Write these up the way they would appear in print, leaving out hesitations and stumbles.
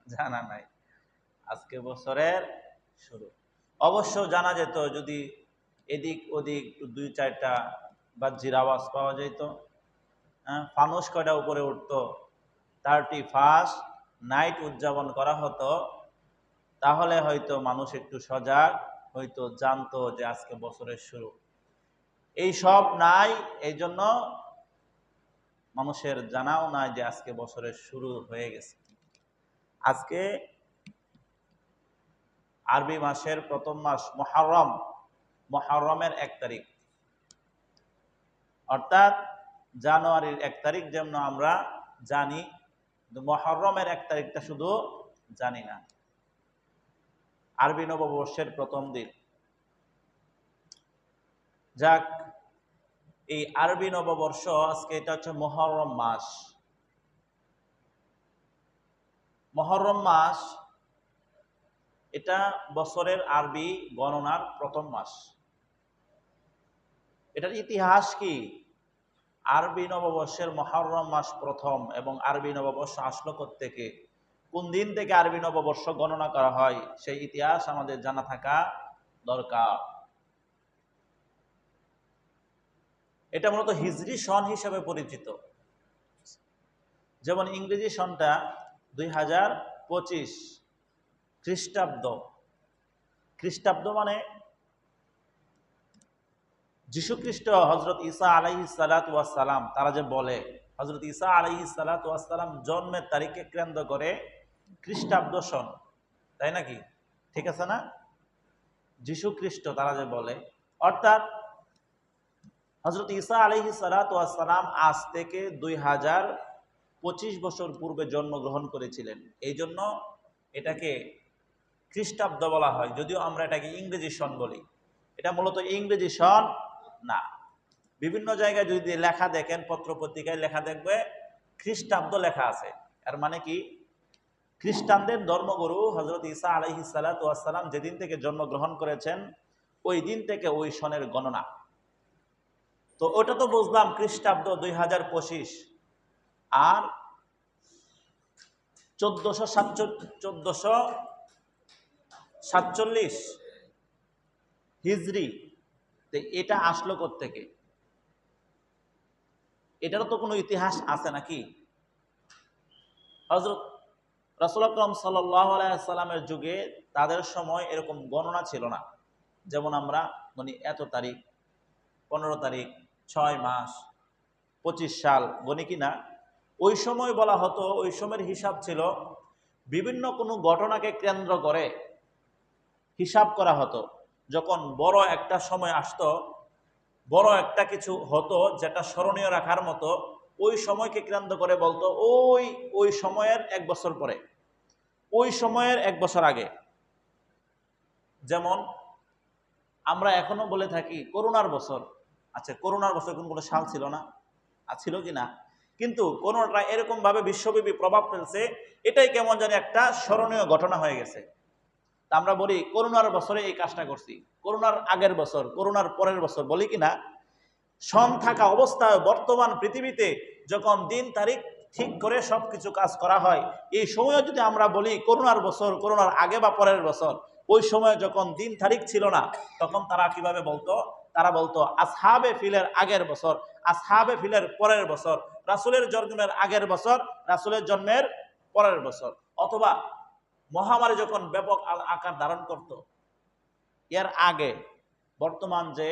জানা নাই আজকে বছরের শুরু। অবশ্য জানা যেত যদি এদিক ওদিক দুই চারটা বাহ্যিক আওয়াজ পাওয়া যেত, ফানুস কয়টা উপরে উঠতো, 31st নাইট উদযাপন করা হতো, তাহলে হয়তো মানুষ একটু সজাগ হয়তো, জানতো যে আজকে বছরের শুরু। এই সব নাই, এই জন্য মানুষের জানাও নাই যে আজকে বছরের শুরু হয়ে গেছে। আজকে আরবি মাসের প্রথম মাস মুহররম, মুহররমের 1 তারিখ, অর্থাৎ জানুয়ারির 1 তারিখ যেমন আমরা জানি, মুহররমের 1 তারিখটা শুধু জানি না। আরবি নববর্ষের প্রথম দিন। যাক, এই আরবি নববর্ষ আজকে এটা হচ্ছে মুহররম মাস। মুহররম মাস এটা বছরের আরবি গণনার প্রথম মাস। এটার ইতিহাস কি? আরবি নববর্ষের মুহররম মাস প্রথম, এবং আরবি নববর্ষ আসলো থেকে, কোন দিন থেকে আরবি নববর্ষ গণনা করা হয়, সেই ইতিহাস আমাদের জানা থাকা দরকার। এটা মূলত হিজরি সন হিসেবে পরিচিত। যেমন ইংরেজি সনটা 2025 খ্রিস্টাব্দ। খ্রিস্টাব্দ মানে যীশু খ্রিস্ট, হযরত ঈসা আলাইহিস সালাতু ওয়াস সালাম, তারা যে বলে হযরত ঈসা আলাইহিস সালাতু ওয়াস সালাম জন্মের তারিখকে কেন্দ্র করে খ্রিস্টাব্দ সন, তাই নাকি? ঠিক আছে না? যীশু খ্রিস্ট তারা যে বলে, অর্থাৎ হযরত ঈসা আলাইহিস সালাতু ওয়াস সালাম আজ থেকে 2025 বছর পূর্বে জন্মগ্রহণ করেছিলেন। এই জন্য এটাকে খ্রিস্টাব্দ বলা হয়, যদিও আমরা এটাকে ইংরেজি সন বলি। এটা মূলত ইংরেজি সন না। বিভিন্ন জায়গায় যদি লেখা দেখেন, পত্র পত্রিকায় লেখা দেখবে খ্রিস্টাব্দ লেখা আছে। এর মানে কি? খ্রিস্টানদের ধর্মগুরু হযরত ঈসা আলাইহিস সালাতু ওয়াস সালাম যেদিন থেকে জন্মগ্রহণ করেছেন, ওই দিন থেকে ওই সনের গণনা। তো ওটা তো বুঝলাম খ্রিস্টাব্দ 2025, আর 1447 হিজরি, এটা আসলো কোত্থেকে? এটারও তো কোনো ইতিহাস আছে নাকি? হযরত রাসূল আকরাম সাল্লাল্লাহু আলাইহি সাল্লামের যুগে তাদের সময় এরকম গণনা ছিল না। যেমন আমরা মানে এত তারিখ, 15 তারিখ, 6 মাস, 25 সাল গণি কিনা। ওই সময় বলা হতো, ওই সময়ের হিসাব ছিল বিভিন্ন কোনো ঘটনাকে কেন্দ্র করে হিসাব করা হতো। যখন বড় একটা সময় আসতো, বড় একটা কিছু হতো যেটা স্মরণীয় রাখার মতো, ওই সময়কে কেন্দ্র করে বলতো ওই ওই সময়ের 1 বছর পরে, ওই সময়ের 1 বছর আগে। যেমন আমরা এখনো বলে থাকি করোনার বছর। আচ্ছা, করোনার বছর কোনো সাল ছিল না? ছিল কি না? কিন্তু করোনাটা এরকম ভাবে বিশ্বব্যাপী প্রভাব ফেলছে, এটাই কেমন জানি একটা স্মরণীয় ঘটনা হয়ে গেছে। তা আমরা বলি করোনার বছরে এই কাজটা করছি, করোনার আগের বছর, করোনার পরের বছর, বলি কি না? সন থাকা অবস্থায় বর্তমান পৃথিবীতে যখন দিন তারিখ ঠিক করে সবকিছু কাজ করা হয়, এই সময় যদি আমরা বলি করোনার বছর, করোনার আগে বা পরের বছর, ওই সময় যখন দিন তারিখ ছিল না, তখন তারা কিভাবে বলতো? তারা বলতো আসহাবে ফিলের আগের বছর, আসহাবে ফিলের পরের বছর, রাসূলের জন্মের আগের বছর, রাসূলের জন্মের পরের বছর। অথবা মহামারী যখন ব্যাপক আকার ধারণ করত, এর আগে বর্তমান যে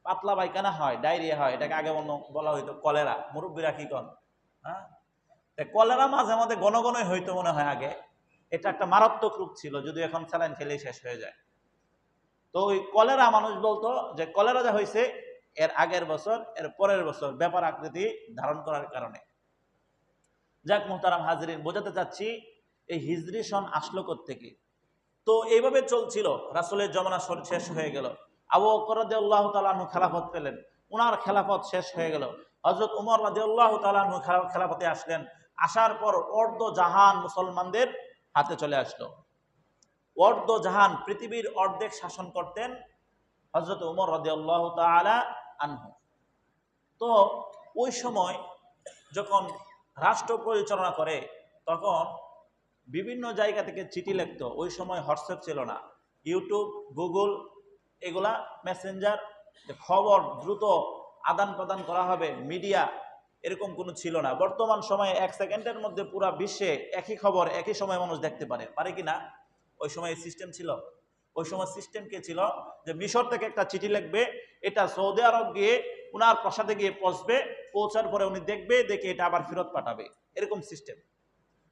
পাতলা পায়খানা হয়, ডায়রিয়া হয়, এটাকে আগে বলা হইতো কলেরা। মুরব্বীরা কি কন? হ্যাঁ, কলেরা মাঝে মাঝে ঘন ঘনই হইতো মনে হয় আগে। এটা একটা মারাত্মক রূপ ছিল, যদি এখন স্যালাইন খেলেই শেষ হয়ে যায়। তো ওই কলেরা মানুষ বলতো যে কলেরা যা হয়েছে এর আগের বছর, এর পরের বছর, ব্যাপার আকৃতি ধারণ করার কারণে। যাক মুহতারাম হাজরিন, বোঝাতে চাচ্ছি এই হিজরি সন আসলো থেকে। তো এইভাবে চলছিল, রাসূলের জমানা শেষ হয়ে গেল, আবু বকর রাদিয়াল্লাহু তাআলা আনহু খেলাফত পেলেন, ওনার খেলাফত শেষ হয়ে গেল, হযরত ওমর রাদিয়াল্লাহু তাআলা আনহু খেলাফতে আসলেন। আসার পর অর্ধ জাহান মুসলমানদের হাতে চলে আসলো। অর্ধ জাহান, পৃথিবীর অর্ধেক শাসন করতেন হযরত ওমর রাদিয়াল্লাহু তাআলা আনহু। তো ওই সময় যখন রাষ্ট্র পরিচালনা করে, তখন বিভিন্ন জায়গা থেকে চিঠি লিখতো। ওই সময় হোয়াটসঅ্যাপ ছিল না, ইউটিউব, গুগল, এগুলা মেসেঞ্জার, খবর দ্রুত আদান প্রদান করা হবে, মিডিয়া, এরকম কোনো ছিল না। বর্তমান সময়ে 1 সেকেন্ডের মধ্যে পুরো বিশ্বে একই খবর একই সময় মানুষ দেখতে পারে, পারে কি না? ওই সময় সিস্টেম ছিল। ওই সময় সিস্টেম কে ছিল যে মিশর থেকে একটা চিঠি লিখবে, এটা সৌদি আরব গিয়ে উনার প্রাসাদে গিয়ে পৌঁছবে, পৌঁছার পরে উনি দেখবে, দেখে এটা আবার ফেরত পাঠাবে, এরকম সিস্টেম।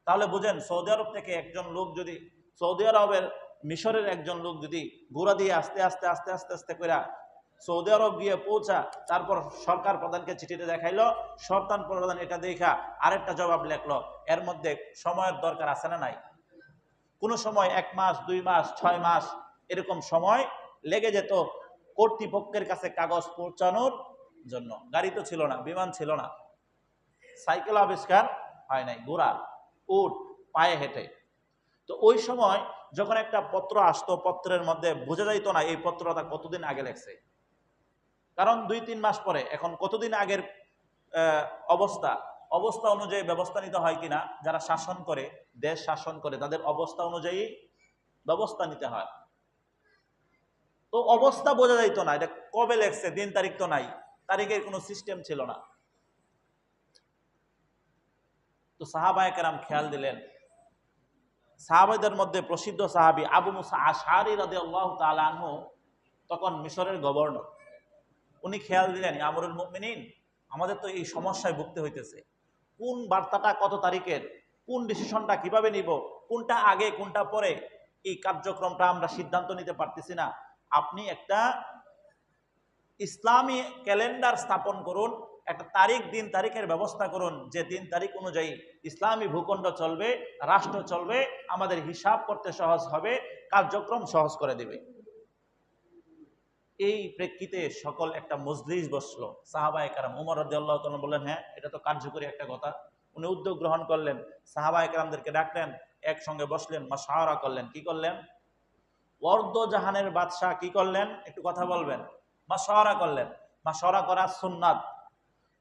তাহলে বুঝেন, সৌদি আরব থেকে একজন লোক যদি, সৌদি আরবের মিশরের একজন লোক যদি ঘোড়া দিয়ে আস্তে আস্তে আস্তে আস্তে আস্তে করে সৌদি আরব গিয়ে পৌঁছা, তারপর সরকার প্রধানকে চিঠিটা দেখাইলো, সরকার প্রধান এটা দেখা আরেকটা জবাব লেখলো, এর মধ্যে সময়ের দরকার আছে না নাই? কোনো সময় 1 মাস, 2 মাস, 6 মাস এরকম সময় লেগে যেত কর্তৃপক্ষের কাছে কাগজ পৌঁছানোর জন্য। গাড়ি তো ছিল না, বিমান ছিল না, সাইকেল আবিষ্কার হয় নাই, ঘোড়া, উট, পায়ে হেঁটে। তো ওই সময় যখন একটা পত্র আসতো, পত্রের মধ্যে বোঝা যাইতো না এই পত্রটা কতদিন আগে লেখছে, কারণ 2-3 মাস পরে। এখন কতদিন আগের অবস্থা, অবস্থা অনুযায়ী ব্যবস্থা নিতে হয় কিনা, যারা শাসন করে, দেশ শাসন করে, তাদের অবস্থা অনুযায়ী ব্যবস্থা নিতে হয়। তো অবস্থা বোঝা যাইতো না, এটা কবে লেখছে, দিন তারিখ তো নাই, তারিখের কোনো সিস্টেম ছিল না। তো সাহাবায়ে কেরাম খেয়াল দিলেন, সাহাবাদের মধ্যে প্রসিদ্ধ সাহাবী আবু মুসা আশআরী রাদিয়াল্লাহু তাআলা আনহু তখন মিশরের গভর্নর। উনি খেয়াল দিলেন, আমিরুল মুমিনিন, আমাদের তো এই সমস্যায় ভুগতে হইতেছে, কোন বার্তাটা কত তারিখের, কোন ডিসিশনটা কিভাবে নিব, কোনটা আগে কোনটা পরে, এই কার্যক্রমটা আমরা সিদ্ধান্ত নিতে পারতেছি না। আপনি একটা ইসলামী ক্যালেন্ডার স্থাপন করুন, একটা তারিখ, দিন তারিখের ব্যবস্থা করুন, যে দিন তারিখ অনুযায়ী ইসলামী ভূখণ্ড চলবে, রাষ্ট্র চলবে, আমাদের হিসাব করতে সহজ হবে, কার্যক্রম সহজ করে দেবে। এই প্রেক্ষিতে সকল একটা মজলিস বসলো, সাহাবায়ে কেরাম। ওমর রাদিয়াল্লাহু তাআলা বললেন, হ্যাঁ, এটা তো কার্যকরী একটা কথা। উনি উদ্যোগ গ্রহণ করলেন, সাহাবায়ে কেরামদেরকে ডাকলেন, একসঙ্গে বসলেন, মাশাওয়ারা করলেন। কি করলেন? অর্ধ জাহানের বাদশাহ কি করলেন, একটু কথা বলবেন? মাশাওয়ারা করলেন। মাশাওয়ারা করা সুন্নাত।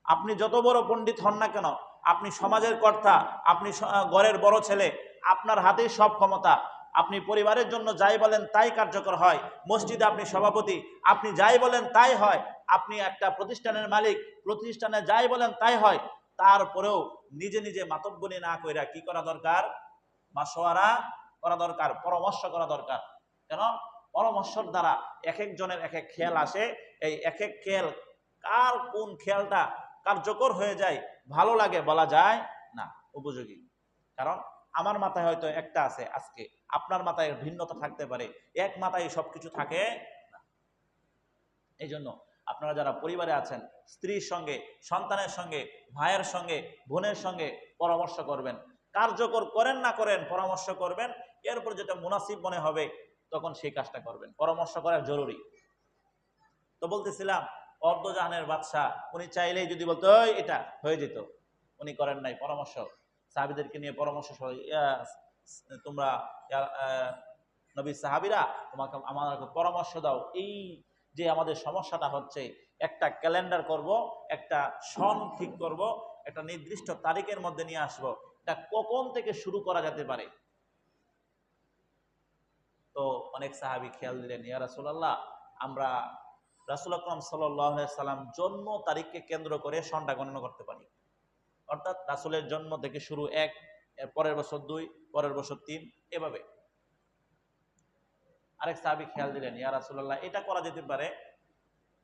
আপনি যত বড় পণ্ডিত হন না কেন, আপনি সমাজের কর্তা, আপনি ঘরের বড় ছেলে, আপনার হাতেই সব ক্ষমতা। আপনি পরিবারের জন্য যাই বলেন তাই কার্যকর হয়। মসজিদে আপনি সভাপতি, আপনি যাই বলেন তাই হয়। আপনি একটা প্রতিষ্ঠানের মালিক, প্রতিষ্ঠানে যাই বলেন তাই হয়। তারপরেও নিজে নিজে মাতব্বরি না কইরা কি করা দরকার? মাশওয়ারা করা দরকার, পরামর্শ করা দরকার। কেন? পরামর্শের দ্বারা এক একজনের এক এক খেয়াল আসে। এই এক এক খেয়াল, কার কোন খেয়ালটা কার্যকর হয়ে যায়, ভালো লাগে বলা যায় না, উপযোগী। কারণ আমার মাথায় হয়তো একটা আছে আজকে, আপনার মাথায় ভিন্নতা থাকতে পারে, এক মাথায় সবকিছু থাকে না। এই জন্য আপনারা যারা পরিবারে আছেন, স্ত্রীর সঙ্গে, সন্তানের সঙ্গে, ভাইয়ের সঙ্গে, বোনের সঙ্গে পরামর্শ করবেন। কার্যকর করেন না করেন, পরামর্শ করবেন। এরপর যেটা মুনাসিব মনে হবে তখন সেই কাজটা করবেন। পরামর্শ করা জরুরি। তো বলতেছিলাম, অর্ধজাহানের বাদশাহ, উনি চাইলেই যদি বলতো এটা হয়ে যেত, উনি করেন নাই। পরামর্শ, সাহাবীদেরকে নিয়ে পরামর্শ, তোমরা নবী সাহাবীরা তোমাকে আমাকে পরামর্শ দাও, এই যে আমাদের সমস্যাটা হচ্ছে, একটা ক্যালেন্ডার করব, একটা সন ঠিক করব, একটা নির্দিষ্ট তারিখের মধ্যে নিয়ে আসবো, এটা কখন থেকে শুরু করা যেতে পারে। তো অনেক সাহাবী খেয়াল দিলেন, ইয়া রাসূলুল্লাহ, আমরা রাসূল আকরাম সাল্লাল্লাহু আলাইহি সাল্লাম জন্ম তারিখকে কেন্দ্র করে সনটা গণনা করতে পারি। অর্থাৎ রাসূলের জন্ম থেকে শুরু 1, এর পরের বছর 2, পরের বছর 3, এভাবে। আরেক সাহাবী খেয়াল দিলেন, ইয়া রাসূলুল্লাহ, এটা করা যেতে পারে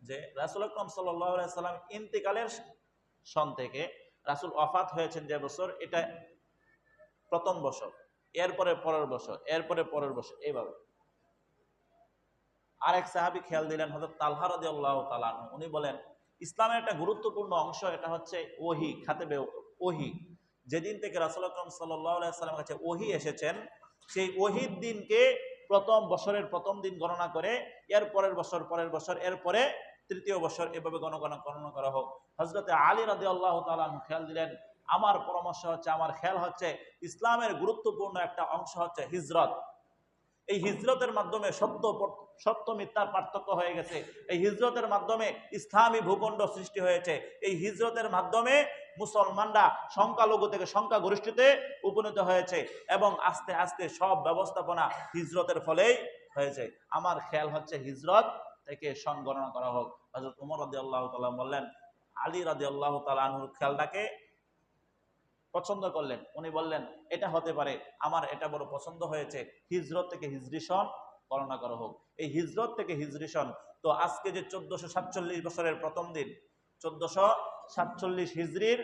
যে রাসূল আকরাম সাল্লাল্লাহু আলাইহি সাল্লাম ইন্তেকালের সন থেকে রাসূল ওয়াফাত হয়েছেন যে বছর, এটা প্রথম বছর, এরপরে পরের বছর, এরপরে পরের বছর, এইভাবে। আরেক সাহাবী খেয়াল দিলেন, হযরত তালহা রাদিয়াল্লাহু তাআলা আনহু। উনি বলেন, ইসলামের একটা গুরুত্বপূর্ণ অংশ এটা হচ্ছে ওহী, খাতেবে ওহী। যেদিন থেকে রাসূল আকরাম সাল্লাল্লাহু আলাইহি সাল্লামের কাছে ওহী এসেছেন, সেই ওহীর দিনকে প্রথম বছরের প্রথম দিন গণনা করে, এর পরের বছর, পরের বছর, এরপরে তৃতীয় বছর, এভাবে গণনা করা হোক। হযরতে আলী রাদিয়াল্লাহু তাআলা আনহু খেয়াল দিলেন, আমার পরামর্শ হচ্ছে, আমার খেয়াল হচ্ছে, ইসলামের গুরুত্বপূর্ণ একটা অংশ হচ্ছে হিজরত। এই হিজরতের মাধ্যমে সত্য মিথ্যার পার্থক্য হয়ে গেছে। এই হিজরতের মাধ্যমে ইসলামী ভূখণ্ড সৃষ্টি হয়েছে। এই হিজরতের মাধ্যমে মুসলমানরা সংখ্যালঘু থেকে সংখ্যাগরিষ্ঠতে উপনীত হয়েছে এবং আস্তে আস্তে সব ব্যবস্থাপনা হিজরতের ফলেই হয়েছে। আমার খেয়াল হচ্ছে হিজরত থেকে সন গণনা করা হোক। হযরত ওমর রাদিয়াল্লাহু তাআলা বললেন, আলী রাদিয়াল্লাহু তাআলা আনহুর খেয়ালটাকে পছন্দ করলেন। উনি বললেন, এটা হতে পারে, আমার এটা বড় পছন্দ হয়েছে, হিজরত থেকে হিজরি সন গণনা করা হোক। এই হিজরত থেকে হিজরি সন, তো আজকে যে 1447 বছরের প্রথম দিন, 1447 হিজরির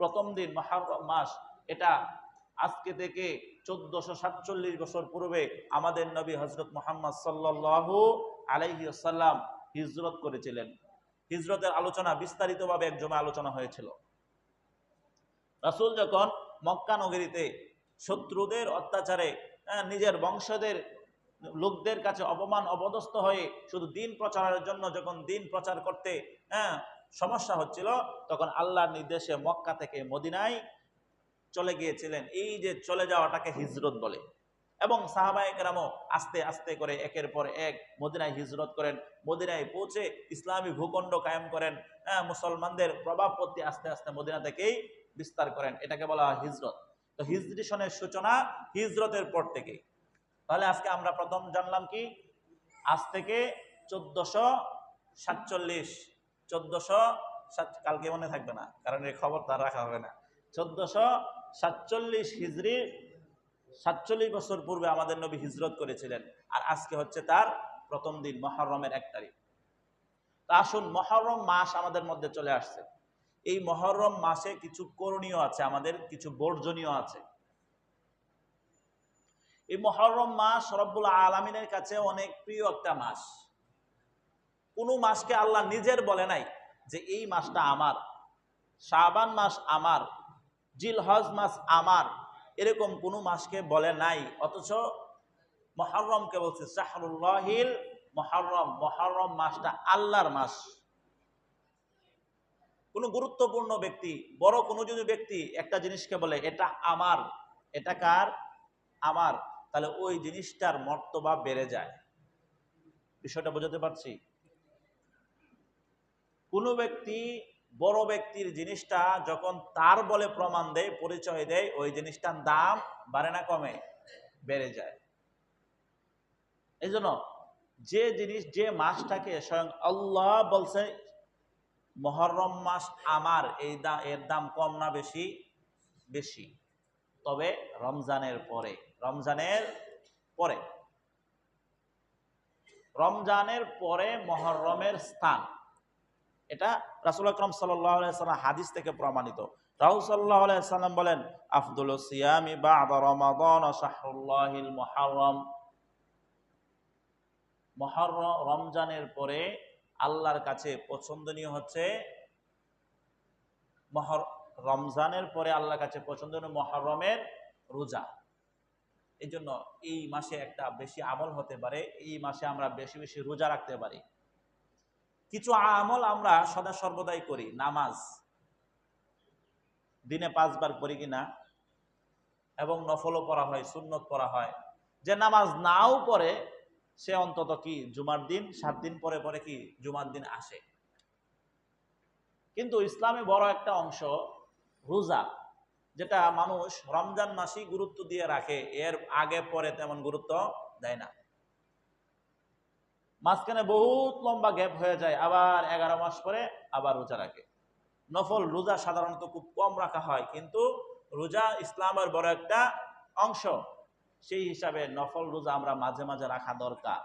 প্রথম দিন মুহররম মাস, এটা আজকে থেকে 1447 বছর পূর্বে আমাদের নবী হযরত মুহাম্মদ সাল্লাল্লাহু আলাইহি ওয়াসাল্লাম হিজরত করেছিলেন। হিজরতের আলোচনা বিস্তারিতভাবে এক জমা আলোচনা হয়েছিল। রাসূল যখন মক্কা নগরীতে শত্রুদের অত্যাচারে নিজের বংশদের লোকদের কাছে অপমান অপদস্থ হয়ে শুধু দিন প্রচারের জন্য যখন দিন প্রচার করতে সমস্যা হচ্ছিল, তখন আল্লাহর নির্দেশে মক্কা থেকে মদিনায় চলে গিয়েছিলেন। এই যে চলে যাওয়াটাকে হিজরত বলে। এবং সাহাবায়ে কেরামও আস্তে আস্তে করে একের পর এক মদিনায় হিজরত করেন, মদিনায় পৌঁছে ইসলামী ভূখণ্ড কায়েম করেন, মুসলমানদের প্রভাবপত্তি আস্তে আস্তে মদিনা থেকেই বিস্তার করেন। এটাকে বলা হয় হিজরত। তো হিজরি সনের সূচনা হিজরতের পর থেকে। তাহলে আজকে আমরা প্রথম জানলাম কি, আজ থেকে 1447 কালকে মনে থাকবে না, কারণ এই খবর তার রাখা হবে না। 1447 হিজরি 47 বছর পূর্বে আমাদের নবী হিজরত করেছিলেন, আর আজকে হচ্ছে তার প্রথম দিন, মুহররমের 1 তারিখ। তা আসুন, মুহররম মাস আমাদের মধ্যে চলে আসছে। এই মুহররম মাসে কিছু করণীয় আছে, আমাদের কিছু বর্জনীয় আছে। এই মুহররম মাস রব্বুল আলামিনের কাছে অনেক প্রিয় একটা মাস। কোন মাসকে আল্লাহ নিজের বলে নাই যে এই মাসটা আমার, শাবান মাস আমার, জিলহজ মাস আমার, এরকম কোন মাসকে বলে নাই। অথচ মুহররমকে বলছে শাহরুল্লাহিল মুহররম, মুহররম মাসটা আল্লাহর মাস। কোন গুরুত্বপূর্ণ ব্যক্তি, বড় কোন যদি ব্যক্তি একটা জিনিসকে বলে এটা আমার, এটা কার? আমার, তাহলে ওই জিনিসটার মর্তবা বেড়ে যায়। বিষয়টা বোঝাতে পারছি? কোন ব্যক্তি বড় ব্যক্তির জিনিসটা যখন তার বলে প্রমাণ দেয়, পরিচয় দেয়, ওই জিনিসটার দাম বাড়ে না কমে? বেড়ে যায়। এই জন্য যে জিনিস, যে মাসটাকে স্বয়ং আল্লাহ বলছে মুহররম মাস আমার, এর দাম কম না বেশি? বেশি। তবে রমজানের পরে, রমজানের পরে, রমজানের পরে মুহররমের স্থান, এটা রাসূল আকরাম সাল্লাল্লাহু আলাইহি ওয়াসাল্লাম হাদিস থেকে প্রমাণিত। রাসূল সাল্লাল্লাহু আলাইহি ওয়াসাল্লাম বলেন, আফদলুস সিয়ামি বা'দা রমাদান শাহরুল্লাহিল মুহররম। মুহররম, রমজানের পরে আল্লাহর কাছে পছন্দনীয় হচ্ছে রমজানের পরে আল্লাহর কাছে পছন্দনীয় মুহররমের রোজা। এই জন্য এই মাসে একটা বেশি আমল হতে পারে, এই মাসে আমরা বেশি বেশি রোজা রাখতে পারি। কিছু আমল আমরা সদা সর্বদাই করি। নামাজ দিনে 5 বার পড়ি কিনা, এবং নফলও পড়া হয়, সুন্নত পড়া হয়। যে নামাজ নাও পড়ে সে অন্তত কি জুমার দিন 7 দিন পরে পরে কি জুমার দিন আসে। কিন্তু ইসলামে বড় একটা অংশ রোজা, যেটা মানুষ রমজান মাসেই গুরুত্ব দিয়ে রাখে, এর আগে পরে তেমন গুরুত্ব দেয় না। মাঝখানে বহুত লম্বা গ্যাপ হয়ে যায়, আবার 11 মাস পরে আবার রোজা রাখে। নফল রোজা সাধারণত খুব কম রাখা হয়, কিন্তু রোজা ইসলামের বড় একটা অংশ, সেই হিসাবে নফল রোজা আমরা মাঝে মাঝে রাখা দরকার।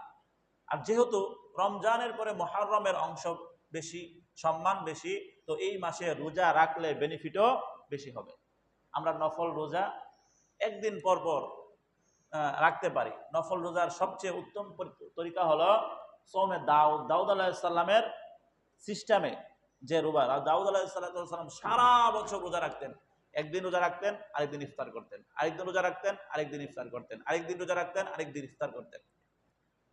আর যেহেতু রমজানের পরে মুহররমের অংশ বেশি, সম্মান বেশি, তো এই মাসে রোজা রাখলে বেনিফিটও বেশি হবে। আমরা নফল রোজা একদিন পর পর রাখতে পারি। নফল রোজার সবচেয়ে উত্তম তরিকা হলো সৌমে দাউদ আলাইহিস সালামের সিস্টেমে যে রোজা, দাউদ আলাইহিস সালাম সারা বছর রোজা রাখতেন। একদিন রোজা রাখতেন, আরেকদিন ইফতার করতেন, আরেকদিন রোজা রাখতেন, আরেকদিন ইফতার করতেন, আরেকদিন রোজা রাখতেন, আরেকদিন ইফতার করতেন।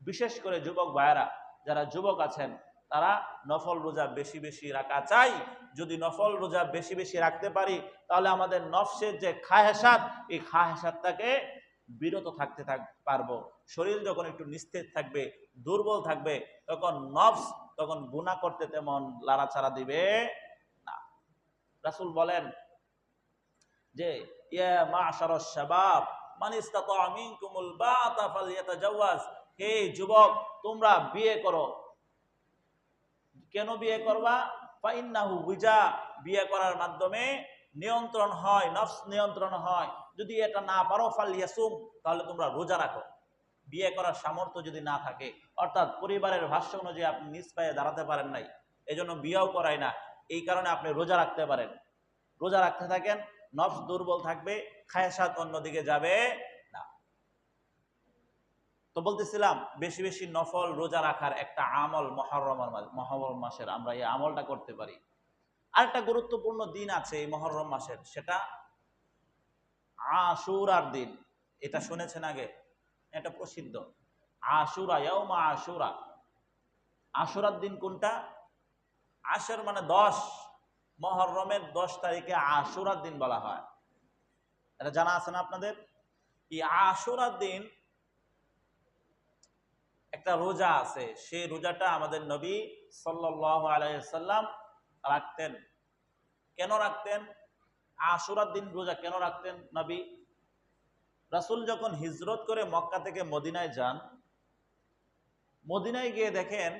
বিশেষ করে যুবক ভাইয়েরা, যারা যুবক আছেন, তারা নফল রোজা বেশি বেশি রাখা চাই। যদি নফল রোজা বেশি বেশি রাখতে পারি, তাহলে আমাদের নফসের যে খাহেসাত, এই খাহেসাতটাকে বিরত থাকতে পারবো। শরীর যখন একটু নিস্তেজ থাকবে, দুর্বল থাকবে, তখন নফস তখন গুনাহ করতে তেমন লাড়াচাড়া দিবে না। রাসূল বলেন যে ইয়া মা'শারাশ শাবাব মান ইসতাতা মিনকুমুল বাআতা ফালইয়াতাজাওয়াজ, হে যুবক তোমরা বিয়ে করো। কেন বিয়ে করবা? ফাইন্নাহু উইজা, বিয়ে করার মাধ্যমে নিয়ন্ত্রণ হয়, নফস নিয়ন্ত্রণ হয়। যদি এটা না পারো ফালইয়াসুম, তাহলে তোমরা রোজা রাখো। বিয়ে করার সামর্থ্য যদি না থাকে, অর্থাৎ পরিবারের ভাষ্য অনুযায়ী আপনি নিজ পায়ে দাঁড়াতে পারেন নাই, এজন্য বিয়েও করায় না, এই কারণে আপনি রোজা রাখতে পারেন। রোজা রাখতে থাকেন, নফস দুর্বল থাকবে, খায়সাত অন্যদিকে যাবে না। তো বলতেছিলাম বেশি বেশি নফল রোজা রাখার একটা আমল মহরম মাসের, আমরা এই আমলটা করতে পারি। আরেকটা গুরুত্বপূর্ণ দিন আছে এই মহরম মাসের, সেটা আশুরার দিন। এটা শুনেছেন আগে? এটা প্রসিদ্ধ, আশুরা, ইয়াউমা আশুরা। আশুরার দিন কোনটা? আশের মানে 10, মহরমের 10 তারিখে আশুরার দিন বলা হয়। এটা জানা আছে না আপনাদের? এই আশুরার দিন একটা রোজা আছে, সেই রোজাটা আমাদের নবী সাল্লাল্লাহু আলাইহি সাল্লাম রাখতেন। কেন রাখতেন? আশুরার দিন রোজা কেন রাখতেন নবী? রাসূল যখন হিজরত করে মক্কা থেকে মদিনায় যান, মদিনায় গিয়ে দেখেন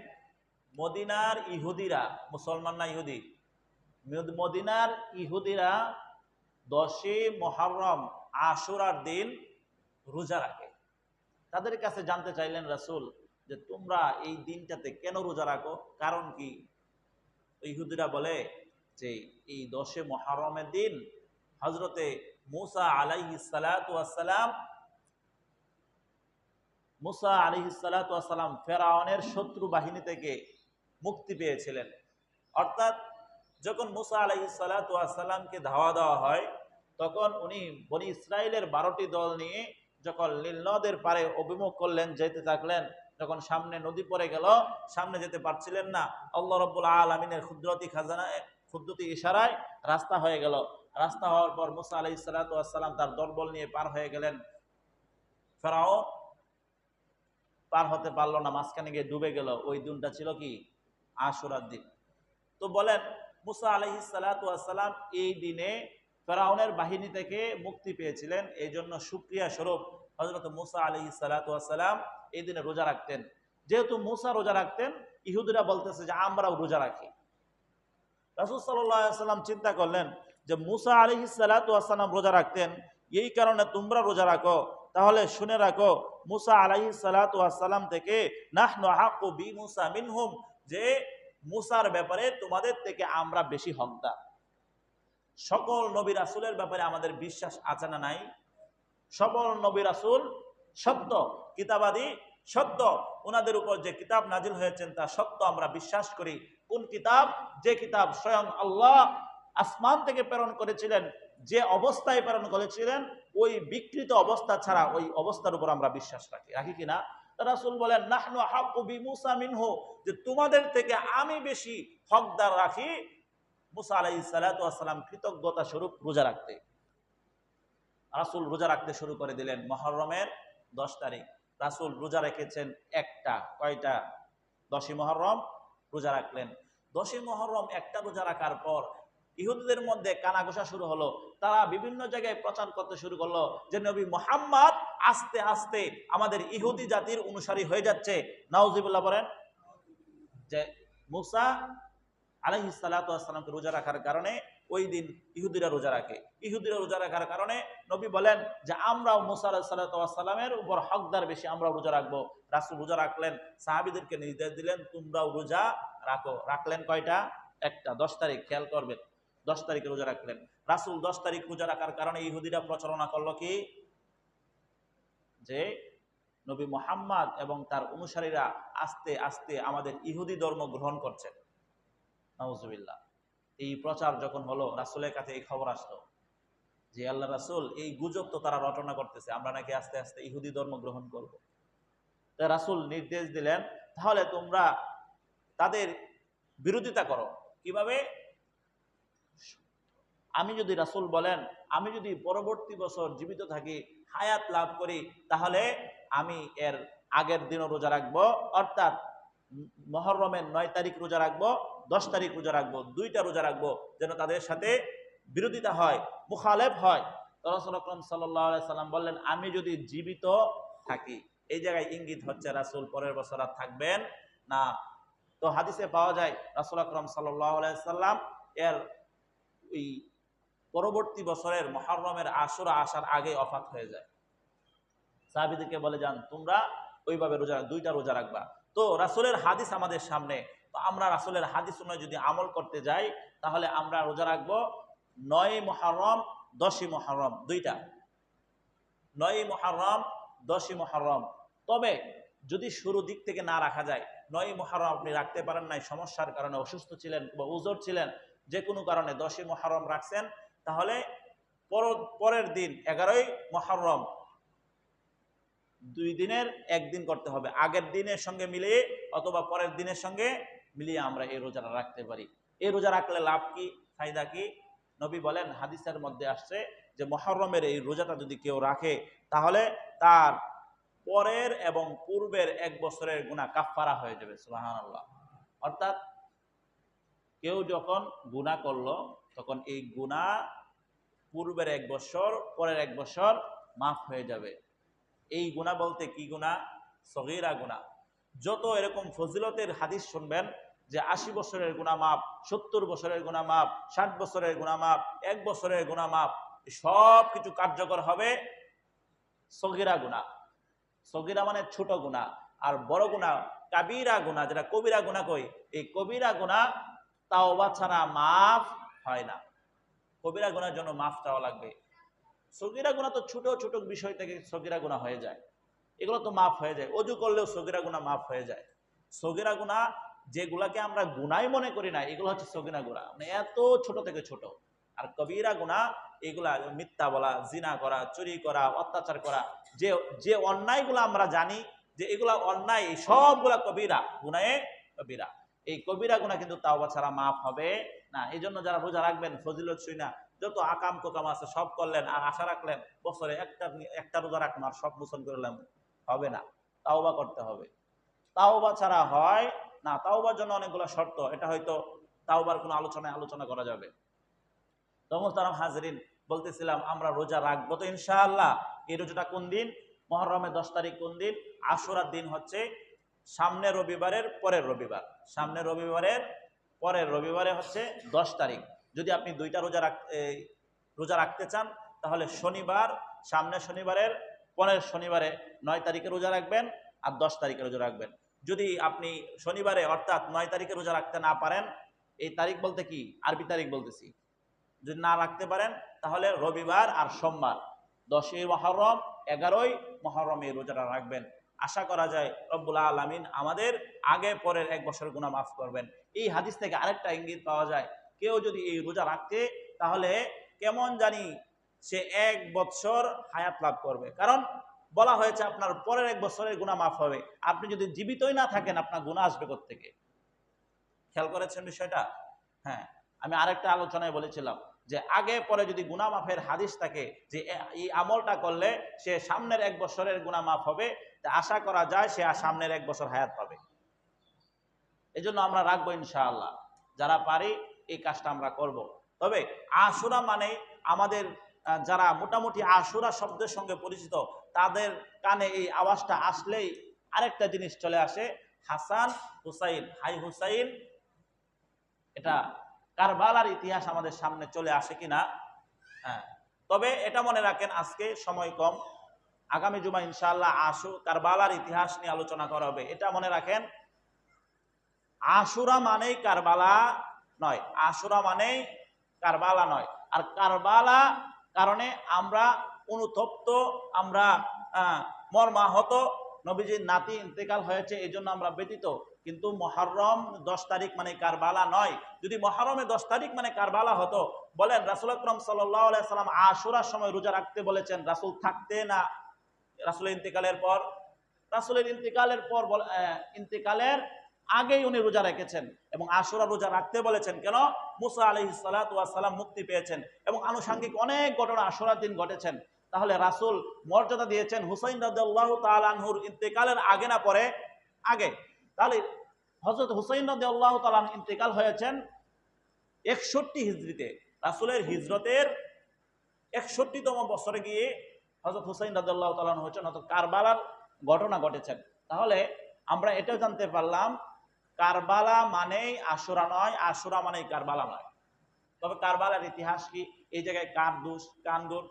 মদিনার ইহুদিরা, মুসলমান না ইহুদি, মদিনার ইহুদিরা 10 মুহররম আশুরার দিন রোজা রাখে। তাদের কাছে জানতে চাইলেন রাসূল যে তোমরা এই দিনটাতে কেন রোজা রাখো, কারণ কি? ইহুদিরা বলে যে এই 10 মুহররমের দিন হযরতে মুসা আলাইহিস সালাতু ওয়াস সালাম, মুসা আলাইহিস সালাতু ওয়াস সালাম ফেরাউনের শত্রু বাহিনী থেকে মুক্তি পেয়েছিলেন। অর্থাৎ যখন মুসা আলাইহিস সালাতু ওয়াস সালামকে ধাওয়া দেওয়া হয়, তখন উনি বনি ইসরাইলের 12টি দল নিয়ে যখন নীল নদের পারে অভিমুখ করলেন, যেতে থাকলেন, যখন সামনে নদী পড়ে গেল, সামনে যেতে পারছিলেন না, আল্লাহ রাব্বুল আলামিনের কুদরতি ইশারায় রাস্তা হয়ে গেল। রাস্তা হওয়ার পর মুসা আলাইহিস সালাতু ওয়াস সালাম তার দলবল নিয়ে পার হয়ে গেলেন। ফেরাউন পার হতে পারলো না, মাঝখানে গিয়ে ডুবে গেল। ওই দিনটা ছিল কি? আশুরার দিন। তো বলেন মুসা আলাইহিস সালাতু ওয়াস সালাম এই দিনে ফেরাউনের বাহিনী থেকে মুক্তি পেয়েছিলেন, এই জন্য শুকরিয়া স্বরূপ হযরত মুসা আলাইহিস সালাতু ওয়াস সালাম এই দিনে রোজা রাখতেন। যেহেতু মুসা রোজা রাখতেন, ইহুদিরা বলতেছে যে আমরাও রোজা রাখি। রাসূল সাল্লাল্লাহু আলাইহি ওয়াসাল্লাম চিন্তা করলেন যে মুসা আলাইহিস সালাতু ওয়াস সালাম রোজা রাখতেন, এই কারণে তোমরা রোজা রাখো। তাহলে শুনে রাখো, মুসা আলাইহিস সালাতু ওয়াস সালাম থেকে নাহনু আহাক্কু বি মুসা মিনহুম, যে মুসার ব্যাপারে তোমাদের থেকে আমরা বেশি হকদার। সকল নবী রাসূলের ব্যাপারে আমাদের বিশ্বাস আছে না নাই? সকল নবী রাসূল সত্য, কিতাবাদি সত্য, ওনাদের উপর যে কিতাব নাজিল হয়েছেন তা সত্য, আমরা বিশ্বাস করি। কোন কিতাব? যে কিতাব স্বয়ং আল্লাহ আসমান থেকে প্রেরণ করেছিলেন, যে অবস্থায় প্রেরণ করেছিলেন ওই বিকৃত অবস্থা ছাড়া ওই অবস্থার উপর আমরা বিশ্বাস রাখি কিনা? রাসূল বলেন নাহনু আহাক্কু বি মুসা মিনহু, যে তোমাদের থেকে আমি বেশি হকদার রাখি মুসা আলাইহিস সালাতু ওয়াস সালাম কৃতজ্ঞতা স্বরূপ রোজা রাখতে। রাসূল রোজা রাখতে শুরু করে দিলেন মুহররমের 10 তারিখ। রাসূল রোজা রেখেছেন একটা, কয়টা? 10 মুহররম রোজা রাখলেন। 10 মুহররম একটা রোজা রাখার পর ইহুদিদের মধ্যে কানাঘোষা শুরু হলো। তারা বিভিন্ন জায়গায় প্রচার করতে শুরু করলো যে নবী মুহাম্মদ আস্তে আস্তে আমাদের ইহুদি জাতির অনুসারী হয়ে যাচ্ছে। নাউজুবিল্লাহ বলেন। যে মুসা আলাইহিস সালাতু ওয়াস সালামকে রোজা রাখার কারণে ওই দিন ইহুদিরা রোজা রাখে। ইহুদিরা রোজা রাখার কারণে নবী বলেন যে আমরাও মুসা আলাইহিস সালাতু ওয়াস সালামের উপর হকদার বেশি, আমরাও রোজা রাখবো। রাসূল রোজা রাখলেন, সাহাবীদেরকে নির্দেশ দিলেন তোমরাও রোজা রাখো। রাখলেন কয়টা? একটা, 10 তারিখ। খেয়াল করবেন, 10 তারিখে রোজা রাখলেন। রাসূল 10 তারিখ রোজা রাখার কারণে ইহুদিরা প্রচারণা করলো কি? যে নবী মুহাম্মদ এবং তার অনুসারীরা আস্তে আস্তে আমাদের ইহুদি ধর্ম গ্রহণ করছেন। নাউজুবিল্লাহ। এই প্রচার যখন হলো, রাসূলের কাছে এই খবর আসলো যে আল্লাহ রাসূল, এই গুজব তো তারা রটনা করতেছে, আমরা নাকি আস্তে আস্তে ইহুদি ধর্ম গ্রহণ করব। তাই রাসূল নির্দেশ দিলেন তাহলে তোমরা তাদের বিরোধিতা করো। কিভাবে? আমি যদি, রাসূল বলেন, আমি যদি পরবর্তী বছর জীবিত থাকি, হায়াত লাভ করি, তাহলে আমি এর আগের দিনও রোজা রাখবো, অর্থাৎ মুহররমের 9 তারিখ রোজা রাখবো, 10 তারিখ রোজা রাখবো, 2টা রোজা রাখবো, যেন তাদের সাথে বিরোধিতা হয়, মুখালেফ হয়, তো রাসূল আকরাম সাল্লাল্লাহু আলাইহি সাল্লাম বললেন আমি যদি জীবিত থাকি। এই জায়গায় ইঙ্গিত হচ্ছে রাসূল পরের বছর আর থাকবেন না। তো হাদিসে পাওয়া যায় রাসূল আকরাম সাল্লাল্লাহু আলাইহি সাল্লাম এর ওই পরবর্তী বছরের মুহররমের আশুরা আসার আগে ওফাত হয়ে যায়। সাহাবীদেরকে বলে যান তোমরা ওইভাবে রোজা, দুইটা রোজা রাখবা। তো রাসূলের হাদিস আমাদের সামনে, তো আমরা রাসূলের হাদিস অনুযায়ী যদি আমল করতে যাই তাহলে আমরা রোজা রাখবো 9ই মুহররম 10ই মুহররম দুইটা, 9ই মুহররম 10ই মুহররম। তবে যদি শুরু দিক থেকে না রাখা যায়, 9ই মুহররম আপনি রাখতে পারেন নাই, সমস্যার কারণে অসুস্থ ছিলেন বা উযর ছিলেন, যে কোনো কারণে 10ই মুহররম রাখছেন, তাহলে পরের দিন 11ই মুহররম 2 দিনের একদিন করতে হবে, আগের দিনের সঙ্গে মিলিয়ে অথবা পরের দিনের সঙ্গে মিলিয়ে আমরা এই রোজাটা রাখতে পারি। এই রোজা রাখলে লাভ কি, ফায়দা কি? নবী বলেন, হাদিসের মধ্যে আসছে যে মুহররমের এই রোজাটা যদি কেউ রাখে তাহলে তার পরের এবং পূর্বের 1 বছরের গুনাহ কাফফারা হয়ে যাবে। সুবহানাল্লাহ। অর্থাৎ কেউ যখন গুনাহ করলো তখন এই গুনাহ পূর্বের 1 বছর পরের 1 বছর মাফ হয়ে যাবে। এই গুনাহ বলতে কি গুনাহ? সগীরা গুনাহ। যত এরকম ফজিলতের হাদিস শুনবেন যে 80 বছরের গুনাহ মাফ, 70 বছরের গুনাহ মাফ, 60 বছরের গুনাহ মাফ, 1 বছরের গুনাহ মাফ, সব কিছু কার্যকর হবে সগীরা গুনাহ। সগীরা মানে ছোট গুনাহ, আর বড় গুনাহ কাবীরা গুনাহ, যেটা কবিরা গুনাহ কই, এই কবিরা গুনাহ তাওবা ছাড়া মাফ হয় না। কবিরা গুনাহের জন্য মাফ চাওয়া লাগবে। সগীরা গুনাহ তো ছোট ছোট বিষয় থেকে সগীরা গুনাহ হয়ে যায়, এগুলো তো মাফ হয়ে যায়। ওযু করলেও সগীরা গুনাহ মাফ হয়ে যায়। সগীরা গুনাহ যেগুলাকে আমরা গুনাহই মনে করি না, এগুলো হচ্ছে সগীরা গুনাহ, মানে এত ছোট থেকে ছোট। আর কবিরা গুনাহ এগুলা মিথ্যা বলা, জিনা করা, চুরি করা, অত্যাচার করা, যে যে অন্যায়গুলো আমরা জানি যে এগুলা অন্যায়, এই সবগুলা কবিরা গুনাহে কবিরা। এই কবিরা গুনাহ কিন্তু তাওবা ছাড়া মাফ হবে না। এই জন্য যারা রোজা রাখবেন ফজিলত শুইনা যত আকাম কোকাম আছে সব করলেন আর আশা রাখলেন বছরে একটা রোজা রাখলাম আর সব মোচন করলাম, হবে না। তাওবা করতে হবে। তাওবা ছাড়া হয় না। তাওবার জন্য অনেকগুলো শর্ত, এটা হয়তো তাওবার কোনো আলোচনা করা যাবে। তো মোহতারাম হাজরিন, বলতেছিলাম আমরা রোজা রাখবো তো ইনশাআল্লাহ। এই রোজাটা কোন দিন? মুহররমের 10 তারিখ। কোন দিন? আশুরার দিন হচ্ছে সামনের রবিবারের পরের রবিবার। সামনের রবিবারের পরের রবিবারে হচ্ছে 10 তারিখ। যদি আপনি দুইটা রোজা রাখতে চান তাহলে শনিবার, সামনের শনিবারের পরের শনিবারে 9 তারিখে রোজা রাখবেন আর 10 তারিখে রোজা রাখবেন। যদি আপনি শনিবারে অর্থাৎ 9 তারিখে রোজা রাখতে না পারেন, এই তারিখ বলতে কি আরবি তারিখ বলতেছি, যদি না রাখতে পারেন তাহলে রবিবার আর সোমবার 10ই মুহররম 11ই মুহররম এই রোজাটা রাখবেন। আশা করা যায় রব্বুল আলামিন আমাদের আগে পরের 1 বছর গুনাহ মাফ করবেন। এই হাদিস থেকে আরেকটা ইঙ্গিত পাওয়া যায়, কেউ যদি এই রোজা রাখে তাহলে কেমন জানি সে 1 বছর হায়াত লাভ করবে। কারণ বলা হয়েছে আপনার পরের 1 বছরের গুনাহ মাফ হবে। আপনি যদি জীবিতই না থাকেন আপনার গুনাহ আসবে কোত্থেকে? খেয়াল করেছেন বিষয়টা? হ্যাঁ, আমি আরেকটা আলোচনায় বলেছিলাম যে আগে পরে যদি গুনাহ মাফের হাদিস থাকে যে এই আমলটা করলে সে সামনের 1 বছরের গুনাহ মাফ হবে, তা আশা করা যায় সে সামনের 1 বছর হায়াত পাবে। এজন্য আমরা রাখবো ইনশাআল্লাহ। যারা পারি এই কাজটা আমরা করব। তবে আশুরা মানে আমাদের যারা মোটামুটি আশুরা শব্দের সঙ্গে পরিচিত তাদের কানে এই আওয়াজটা আসলেই আরেকটা জিনিস চলে আসে, হাসান হুসাইন, হাই হুসাইন। এটা কারবালার ইতিহাস আমাদের সামনে চলে আসে কিনা। হ্যাঁ, তবে এটা মনে রাখেন আজকে সময় কম, আগামী জুমা ইনশাআল্লাহ কারবালার ইতিহাস নিয়ে আলোচনা করা হবে। এটা মনে রাখেন, আশুরা মানেই কারবালা নয়, আশুরা মানেই কারবালা নয়। আর কারবালা কারণে আমরা অনুতপ্ত, আমরা মর্মাহত, নবীজির নাতি ইন্তেকাল হয়েছে এই জন্য আমরা ব্যতীত। কিন্তু মুহররম 10 তারিখ মানে কারবালা নয়। যদি মুহররমে 10 তারিখ মানে কারবালা হতো, বলেন রাসূল আকরাম সাল্লাল্লাহু আলাইহি সাল্লাম আশুরার সময় রোজা রাখতে বলেছেন, রাসূল থাকতে না রাসূলের ইন্তেকালের পর? রাসূলের ইন্তেকালের আগেই উনি রোজা রেখেছেন এবং আশুরা রোজা রাখতে বলেছেন। কেন? মুসা আলাইহিস সালাতু ওয়াস সালাম মুক্তি পেয়েছেন এবং আনুষঙ্গিক অনেক ঘটনা আশুরার দিন ঘটেছেন। তাহলে রাসূল মর্যাদা দিয়েছেন হুসাইন রাদিয়াল্লাহু তাআলা আনহুর ইন্তেকালের আগে না পরে? আগে। তাহলে হযরত হুসাইন রাদিয়াল্লাহু তাআলা ইন্তেকাল হয়েছেন 61 হিজরিতে। রাসূলের হিজরতের ৬১তম বছরে গিয়ে হযরত হুসাইন রাদিয়াল্লাহু তাআলা আনহু হচ্ছেন অর্থাৎ কারবালার ঘটনা ঘটেছেন। তাহলে আমরা এটাও জানতে পারলাম কারবালা মানেই আশুরা নয়, আশুরা মানেই কারবালা নয়। তবে কারবালার ইতিহাস কি, এই জায়গায় কার দোষ কার দোষ